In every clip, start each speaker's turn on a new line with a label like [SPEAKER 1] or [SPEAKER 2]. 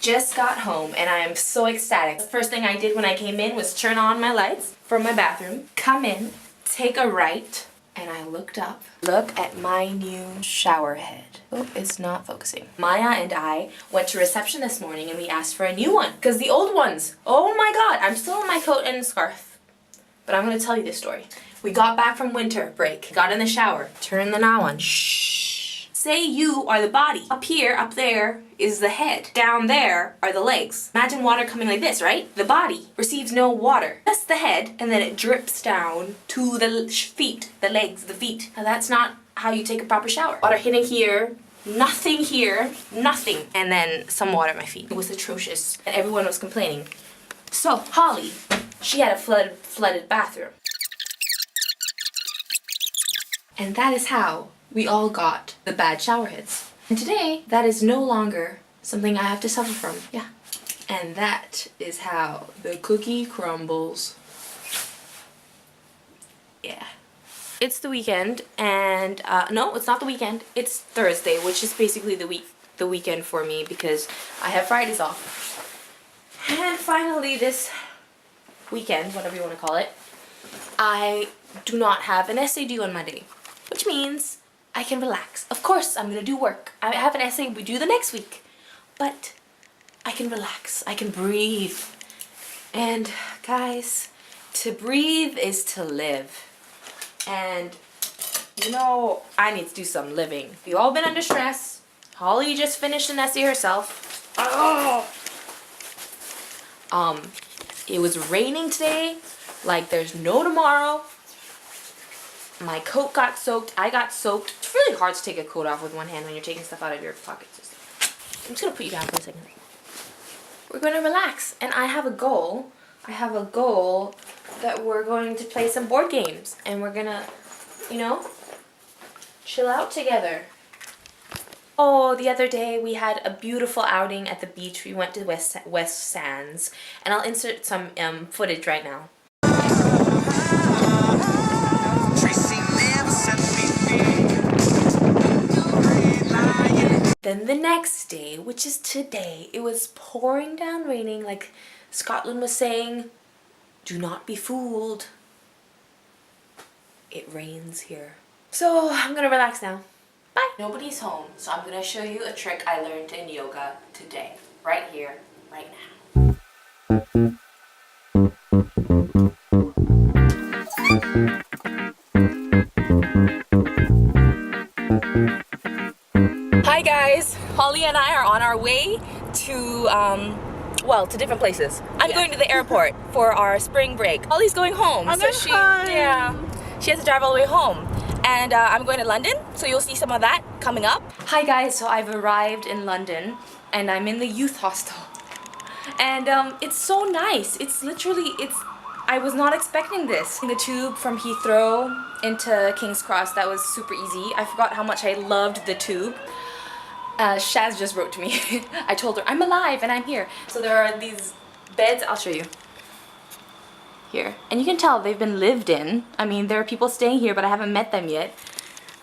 [SPEAKER 1] just got home and I am so ecstatic. The first thing I did when I came in was turn on my lights from my bathroom, come in, take a right, and I looked up. Look at my new shower head. Oh, it's not focusing. Maya and I went to reception this morning and we asked for a new one because the old ones, oh my god, I'm still in my coat and scarf. But I'm gonna tell you this story. We got back from winter break, got in the shower, turned the knob on, shh. Say you are the body. Up here, up there, is the head. Down there are the legs. Imagine water coming like this, right? The body receives no water. That's the head, and then it drips down to the feet, the legs, the feet. Now that's not how you take a proper shower. Water hitting here, nothing here, nothing. And then some water at my feet. It was atrocious, and everyone was complaining. So, Holly, she had a flooded bathroom. And that is how we all got the bad shower heads. And today, that is no longer something I have to suffer from. Yeah. And that is how the cookie crumbles. Yeah. It's the weekend, and no, it's not the weekend. It's Thursday, which is basically the weekend for me because I have Fridays off. And finally this weekend, whatever you want to call it, I do not have an essay due on Monday, which means I can relax. Of course, I'm gonna do work. I have an essay we do the next week, but I can relax. I can breathe. And guys, to breathe is to live. And you know, I need to do some living. We've all been under stress. Holly just finished an essay herself. Oh! It was raining today, like there's no tomorrow. My coat got soaked, I got soaked. It's really hard to take a coat off with one hand when you're taking stuff out of your pockets. I'm just gonna put you down for a second. We're gonna relax, and I have a goal. I have a goal that we're going to play some board games, and we're gonna, you know, chill out together. Oh, the other day we had a beautiful outing at the beach. We went to West Sands, and I'll insert some footage right now. Then the next day, which is today, it was pouring down raining, like Scotland was saying, do not be fooled. It rains here. So I'm gonna relax now. Bye. Nobody's home, so I'm gonna show you a trick I learned in yoga today. Right here, right now. Hi guys, Holly and I are on our way to, well, to different places. I'm going to the airport for our spring break. Holly's going home, so she has to drive all the way home. And I'm going to London, so you'll see some of that coming up. Hi guys, so I've arrived in London, and I'm in the youth hostel. And it's so nice. It's literally, I was not expecting this. The tube from Heathrow into King's Cross, that was super easy. I forgot how much I loved the tube. Shaz just wrote to me. I told her, I'm alive and I'm here. So there are these beds, I'll show you. Here. And you can tell they've been lived in. I mean, there are people staying here, but I haven't met them yet.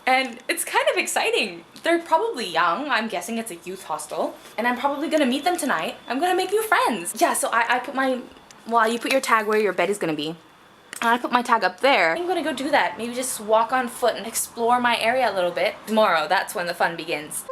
[SPEAKER 1] And it's kind of exciting. They're probably young. I'm guessing it's a youth hostel. And I'm probably gonna meet them tonight. I'm gonna make new friends. Yeah, so I put my, well, you put your tag where your bed is gonna be. And I put my tag up there. I'm gonna go do that. Maybe just walk on foot and explore my area a little bit. Tomorrow, that's when the fun begins.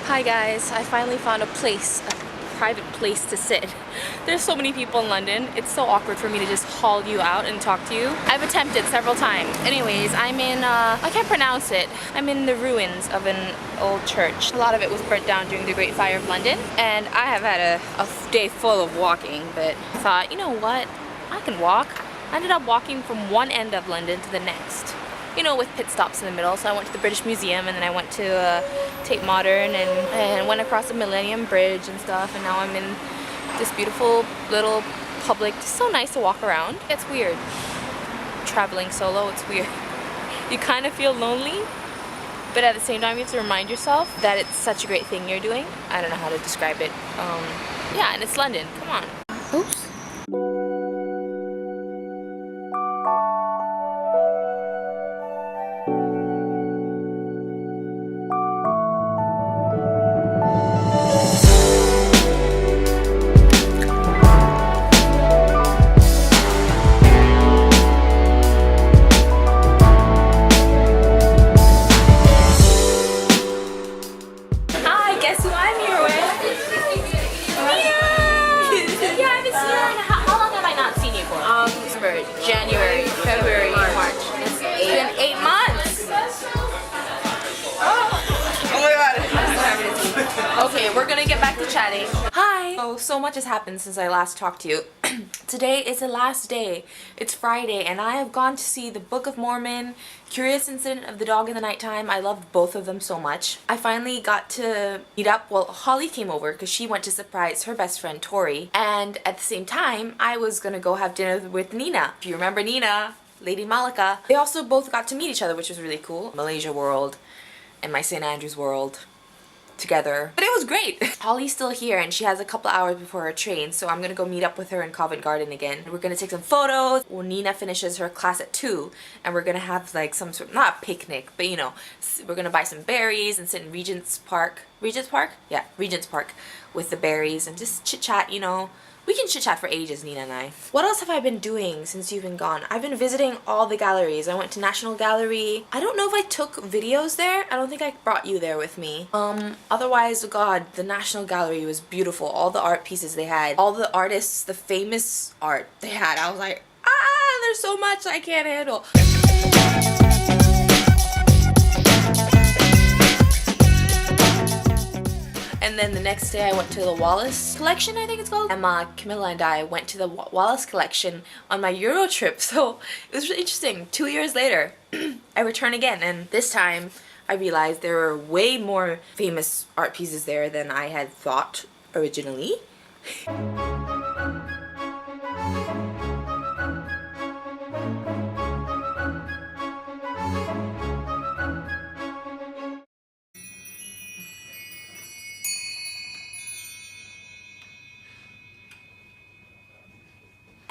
[SPEAKER 1] Hi guys, I finally found a private place to sit. There's so many people in London, it's so awkward for me to just haul you out and talk to you. I've attempted several times. Anyways, I'm in, I can't pronounce it. I'm in the ruins of an old church. A lot of it was burnt down during the Great Fire of London. And I have had a day full of walking, but I thought, you know what, I can walk. I ended up walking from one end of London to the next. You know, with pit stops in the middle. So I went to the British Museum and then I went to Tate Modern and went across the Millennium Bridge and stuff, and now I'm in this beautiful little public. It's so nice to walk around. It's weird. Traveling solo, it's weird. You kind of feel lonely, but at the same time you have to remind yourself that it's such a great thing you're doing. I don't know how to describe it. Yeah, and it's London. Come on. Oops. January, February, March. It's been 8 months. Oh my god. Okay, we're gonna get back to chatting. Hi. So much has happened since I last talked to you. Today is the last day. It's Friday and I have gone to see the Book of Mormon, Curious Incident of the Dog in the Nighttime. I loved both of them so much. I finally got to meet up. Well, Holly came over because she went to surprise her best friend Tori, and at the same time I was gonna go have dinner with Nina. If you remember Nina, Lady Malika. They also both got to meet each other, which was really cool. Malaysia world and my St. Andrews world together. But it was great. Holly's still here and she has a couple hours before her train, so I'm gonna go meet up with her in Covent Garden again. We're gonna take some photos when Nina finishes her class at 2, and we're gonna have like some sort of, not a picnic, but you know, we're gonna buy some berries and sit in Regent's Park. Regent's Park? Yeah, Regent's Park with the berries and just chit chat, you know. We can chit chat for ages, Nina and I. What else have I been doing since you've been gone? I've been visiting all the galleries. I went to National Gallery. I don't know if I took videos there. I don't think I brought you there with me. Otherwise, God, the National Gallery was beautiful. All the art pieces they had, all the artists, the famous art they had. I was like, there's so much I can't handle. And then the next day I went to the Wallace collection, I think it's called. Camilla and I went to the Wallace collection on my Euro trip, so it was really interesting. 2 years later, I returned again, and this time I realized there were way more famous art pieces there than I had thought originally.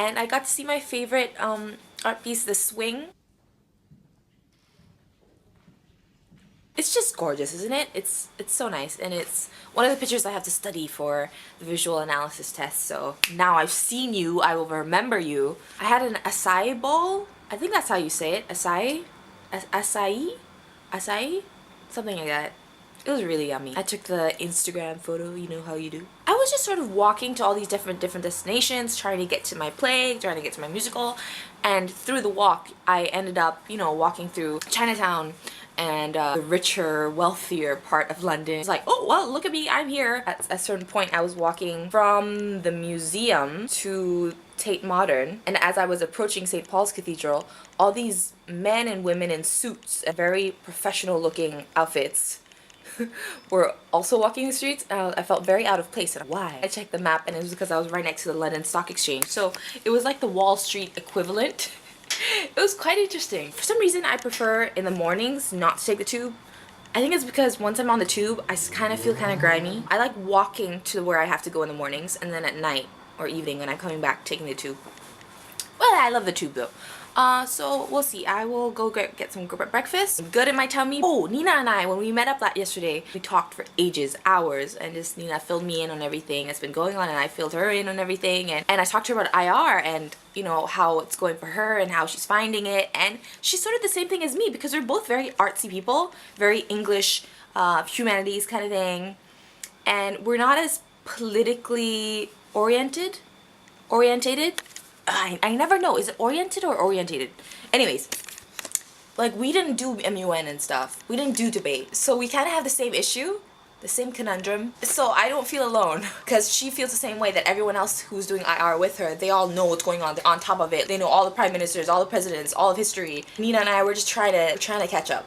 [SPEAKER 1] And I got to see my favorite art piece, the swing. It's just gorgeous, isn't it? It's so nice, and it's one of the pictures I have to study for the visual analysis test. So now I've seen you, I will remember you. I had an acai bowl. I think that's how you say it. Acai? Acai? Something like that. It was really yummy. I took the Instagram photo, you know how you do. I was just sort of walking to all these different destinations, trying to get to my play, trying to get to my musical, and through the walk, I ended up, you know, walking through Chinatown and the richer, wealthier part of London. It's like, oh, well, look at me, I'm here. At a certain point, I was walking from the museum to Tate Modern, and as I was approaching St. Paul's Cathedral, all these men and women in suits and very professional looking outfits were also walking the streets. I felt very out of place. And why? I checked the map and it was because I was right next to the London Stock Exchange. So it was like the Wall Street equivalent. It was quite interesting. For some reason, I prefer in the mornings not to take the tube. I think it's because once I'm on the tube, I kind of feel kind of grimy. I like walking to where I have to go in the mornings, and then at night or evening when I'm coming back, taking the tube. Well, I love the tube though. So we'll see. I will go get some breakfast. I'm good in my tummy. Oh, Nina and I, when we met up yesterday, we talked for ages, hours, and just Nina filled me in on everything that's been going on, and I filled her in on everything. And I talked to her about IR and, you know, how it's going for her and how she's finding it. And she's sort of the same thing as me because we're both very artsy people, very English, humanities kind of thing. And we're not as politically orientated. I never know. Is it oriented or orientated? Anyways, like we didn't do MUN and stuff. We didn't do debate. So we kind of have the same issue, the same conundrum. So I don't feel alone because she feels the same way that everyone else who's doing IR with her, they all know what's going on. They're on top of it. They know all the prime ministers, all the presidents, all of history. Nina and I were just trying to catch up.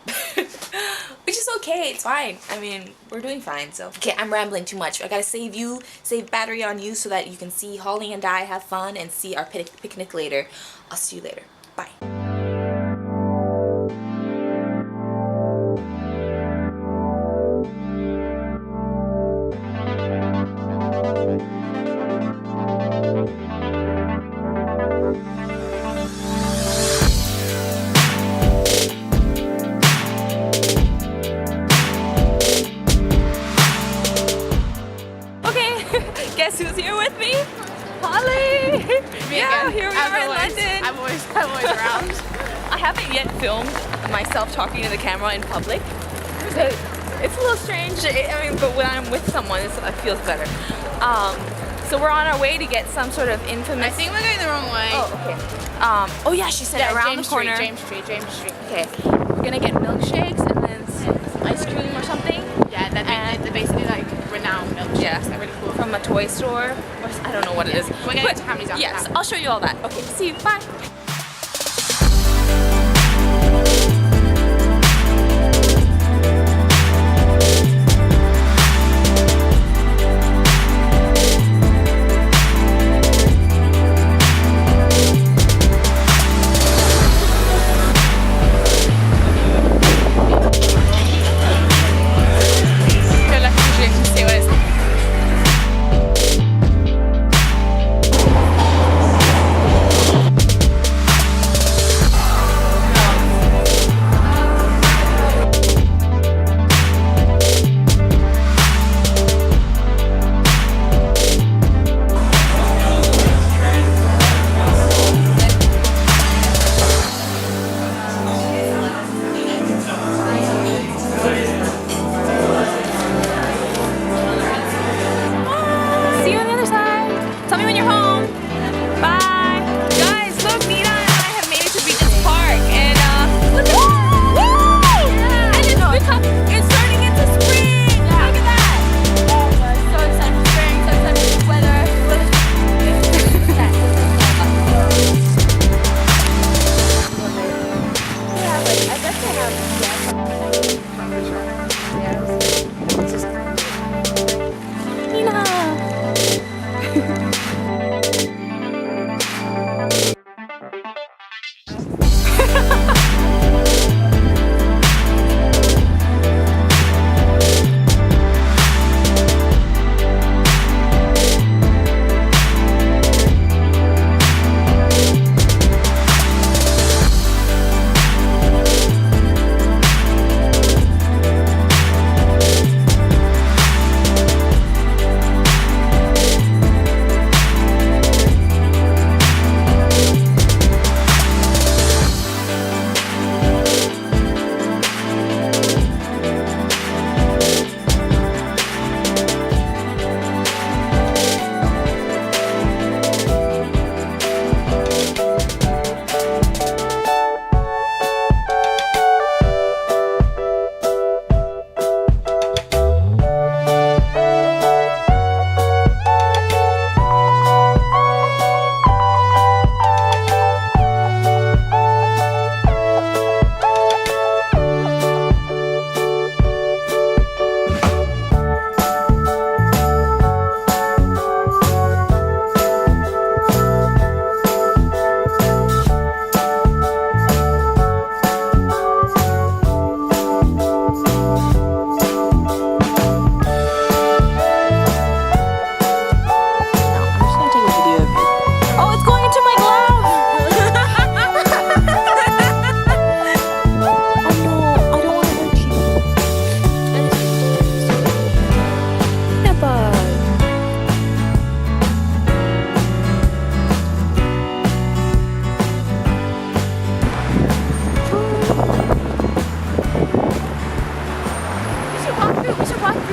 [SPEAKER 1] Which is okay, it's fine. I mean, we're doing fine, so. Okay, I'm rambling too much. I gotta save battery on you so that you can see Holly and I have fun and see our picnic later. I'll see you later. Bye. Guess who's here with me? Holly! Yeah, here we are in London.
[SPEAKER 2] I'm always around.
[SPEAKER 1] I haven't yet filmed myself talking to the camera in public. So it's a little strange. I mean, but when I'm with someone, it feels better. So we're on our way to get some sort of infamous...
[SPEAKER 2] I think we're going the wrong way.
[SPEAKER 1] Oh, okay. Oh yeah, she said around
[SPEAKER 2] James
[SPEAKER 1] the corner.
[SPEAKER 2] James Street.
[SPEAKER 1] Okay. We're gonna get milkshakes and then some ice cream or something.
[SPEAKER 2] Yeah, they're basically like renowned milkshakes.
[SPEAKER 1] Yeah,
[SPEAKER 2] they're really cool.
[SPEAKER 1] From a toy store. Or, I don't know what it is.
[SPEAKER 2] We're going to Hamleys after
[SPEAKER 1] yes,
[SPEAKER 2] that.
[SPEAKER 1] I'll show you all that. Okay, see you. Bye.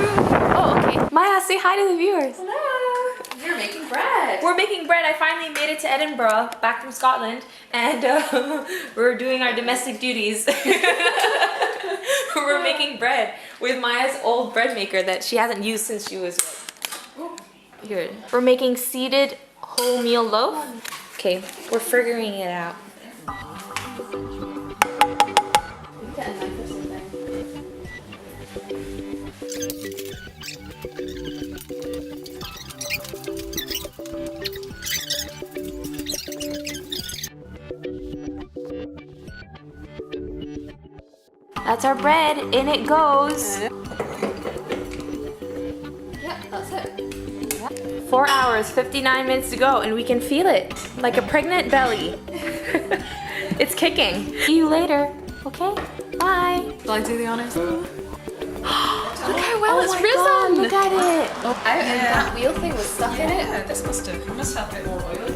[SPEAKER 1] Oh, okay. Maya, say hi to the viewers.
[SPEAKER 2] Hello. You're making bread.
[SPEAKER 1] We're making bread. I finally made it to Edinburgh, back from Scotland, and we're doing our domestic duties. We're making bread with Maya's old bread maker that she hasn't used since she was here. We're making seeded wholemeal loaf. Okay, we're figuring it out. That's our bread, in it goes.
[SPEAKER 2] Yep, that's it.
[SPEAKER 1] 4 hours, 59 minutes to go, and we can feel it like a pregnant belly. It's kicking. See you later. Okay? Bye.
[SPEAKER 2] Shall I do the honors?
[SPEAKER 1] Look
[SPEAKER 2] how well it's
[SPEAKER 1] my
[SPEAKER 2] risen.
[SPEAKER 1] God, look at it.
[SPEAKER 2] And that wheel thing was stuck in it.
[SPEAKER 3] This must have a bit more oil.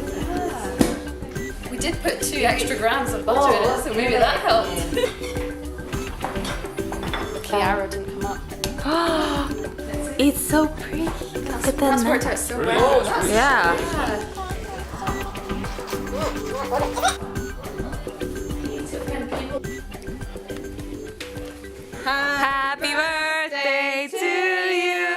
[SPEAKER 2] We did put 2 extra grams of butter in it, so maybe that helped. The arrow didn't come up.
[SPEAKER 1] It's so pretty. Look at
[SPEAKER 2] That's
[SPEAKER 1] that.
[SPEAKER 2] worked out so well.
[SPEAKER 1] Yeah. Happy birthday to you.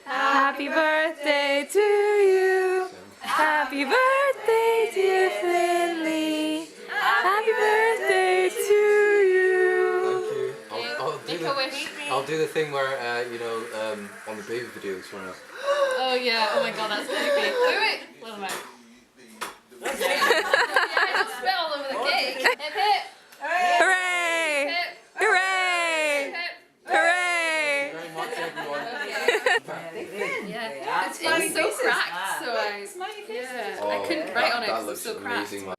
[SPEAKER 1] Happy birthday to you. Happy birthday, dear Finley. Happy birthday to you.
[SPEAKER 4] Thank you. I'll do the thing where, you know, on the baby videos when
[SPEAKER 2] Oh yeah, oh my god, that's creepy. Wait. What am I? Yeah, I just spit all over the cake. Hip hip.
[SPEAKER 1] Hooray!
[SPEAKER 2] Hip
[SPEAKER 1] Hooray!
[SPEAKER 2] hip.
[SPEAKER 1] Hooray!
[SPEAKER 4] very much everyone.
[SPEAKER 2] Yeah. It was so cracked, so I couldn't write on it
[SPEAKER 4] That
[SPEAKER 2] because it was
[SPEAKER 4] looks
[SPEAKER 2] so cracked.
[SPEAKER 4] amazing, man.